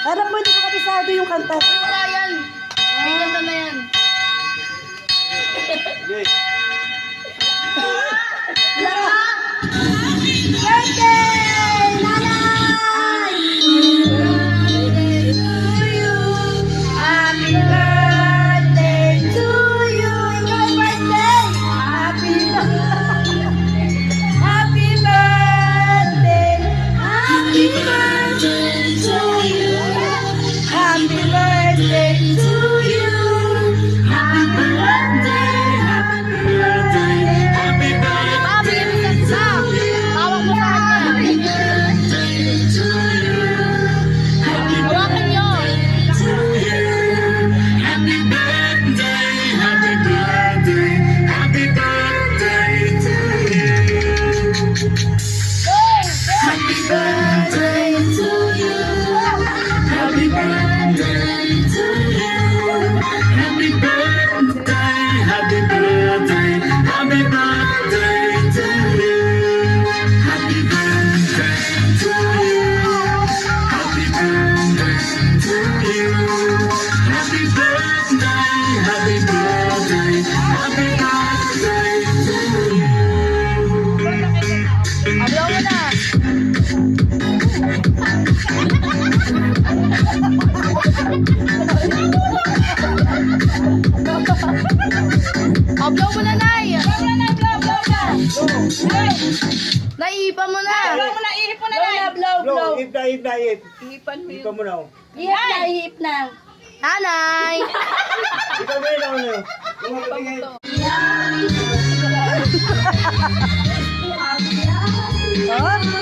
Para pwede ko kabisado yung kanta. Wala yan. May kanta na yan. Birthday! Nanay! Happy birthday to you! Ikaw birthday! Happy birthday! Happy birthday! Happy birthday to you! Happy birthday to you! Happy birthday! Happy birthday! Happy birthday! Mami, ibig sa tawag mo sa kanya. Hawakan nyo. Happy birthday, happy birthday, happy birthday to you. Happy birthday to you. Happy birthday to you. Happy birthday, happy birthday, happy birthday to you. Happy birthday to you. Happy birthday to you. Happy birthday, happy birthday, happy birthday to you. Ablaw mo na. Ablaw mo na, Nay. Ablaw na. Naiipa mo na. Blow mo na, ihip mo na, Nay. Blow, blow. Hip na, hip na, hip. Ihipan mo Ikaw mo na. Ihip na, ihip na. Nanay. Ikaw mo na, ano. Yung mga tingin. Oh,